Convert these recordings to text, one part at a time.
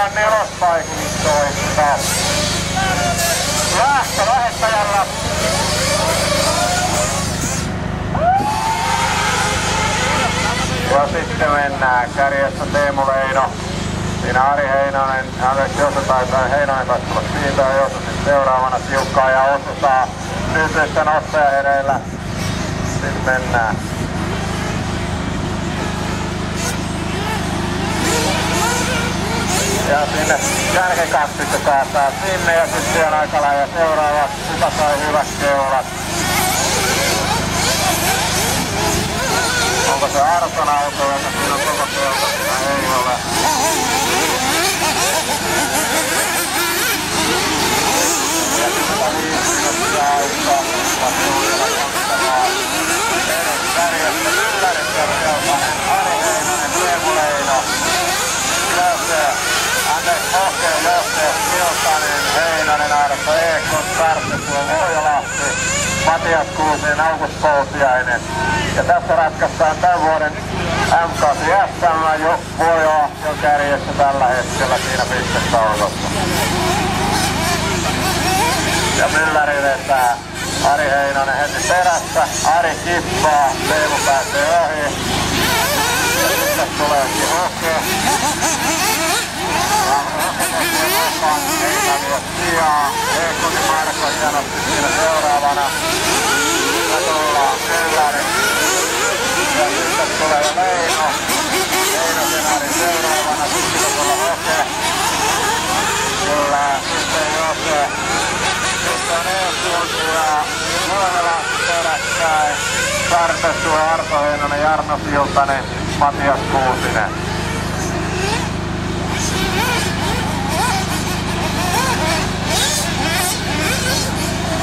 kärkikahvin nelospaikkistoista. Lähtö lähettäjällä. Ja sitten mennään kärjessä Teemu Leino. Siinä Ari Heinonen, Josu taitaa Heinonen taisi tulla siitä ja Josu sitten seuraavana tiukkaa ja Osu saa nykyistä nostajahereillä. Sitten mennään. Ja sinne kärkikaksista päästään sinne ja sitten siihen aikana ja seuraavaksi kuka sai hyvät keulat. Onko se Arton auto, joka siinä on koko keulta? Sitä ei ole. Ja sitten 5 minuuttia aikaa. Kärjestä yllärissä Keltanen, Ari Heinonen, Teemu Leino. Löfse, Keltanen, Heinonen, Arto Ekon, Tarttesuo, Vuojalahti, Matias Kuusinen, August Koutiainen. Ja tässä ratkaistaan tämän vuoden M-kasi SM jo Vuojalahti on kärjessä tällä hetkellä siinä pistetaulukossa. Ja Mylläri vetää Ari Heinonen heti perässä, Ari kippaa, Teemu pääsee ohi. Ja sitten tuleekin Hoke. Heinamies sijaa, Ekkonen Marko hienosti siinä seuraavana. Ja tullaan Mylläri. Ja sitten tulee Leino. Leinosen Ari seuraavana, sitten tulla Hoke. Kyllä, sitten Jose. Sitten Eetuus ja Nuorela peräkkäin. Tartessu, Arto Heinonen, Jarno Siltanen, Matias Kuusinen.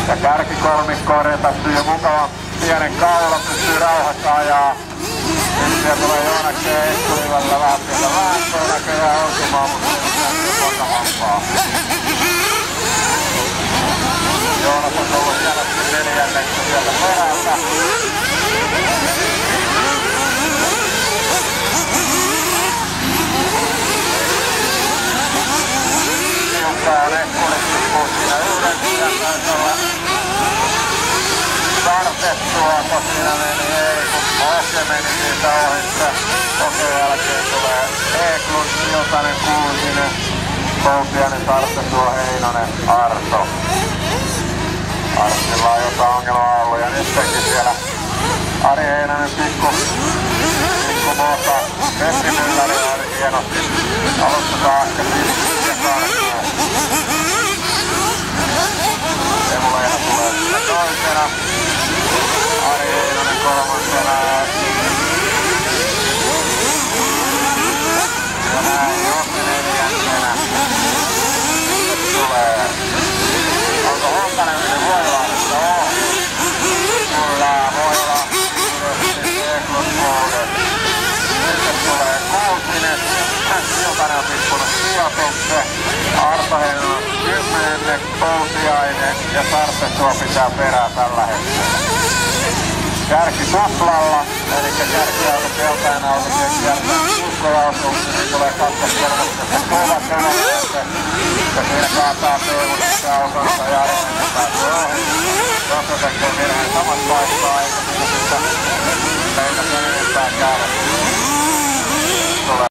Ja kärkikolmikkoon retästyy jo mukavan pienen kaula, pystyy rauhassa ajaa. Nyt siellä tulee Joonakseen Ekkulivällä vähän sieltä vääntöä näköjään osumaan, mutta se on vakavampaa. Joonas on tullut hienosti neljänneksi sieltä perältä. Tiukkaa on Ekkulittipuus siinä yhdessä taisi Tartettua, kun siinä meni ei, kun Hoke meni siitä ohitse. Hokeen jälkeen tulee Eklund, Siltanen, Kuusinen, Koutiainen, Tartettua, Heinonen, Arto. Artilla on jotain ongelmaa ollut ja nyt teki siellä Ari Heinonen pikku moota. Petri Mylläri oli hienosti alusta saakka ja Tarttua. Teemu Leino tulee sitten toisena. Ari Heinonen kolmantena. Ja näin Jose neljäntenä. Sitten tulee. Onko Honkanen meni Vuojalahdesta ohi? Kyllä, Vuojalahti yhdessä, Eklund kuudes. Sitten tulee Kuusinen. Siltanen on tippunut sijoitukse. Arto Heinonen 10. Koutiainen ja Tartesua pitää perää tällä hetkellä. Kärki tuplalla, eli kärkiauto Keltainen auto kiertää uskoja-osuuksia, niin tulee kakkoskerroksessa kovat kevokset. Ja siinä kaataa Teemu sitten autonsa ja Arinen pääsee ohi. Jos se tekee virheen samat paikkaa, eikä siinä sitten meitä sen enempää käydä.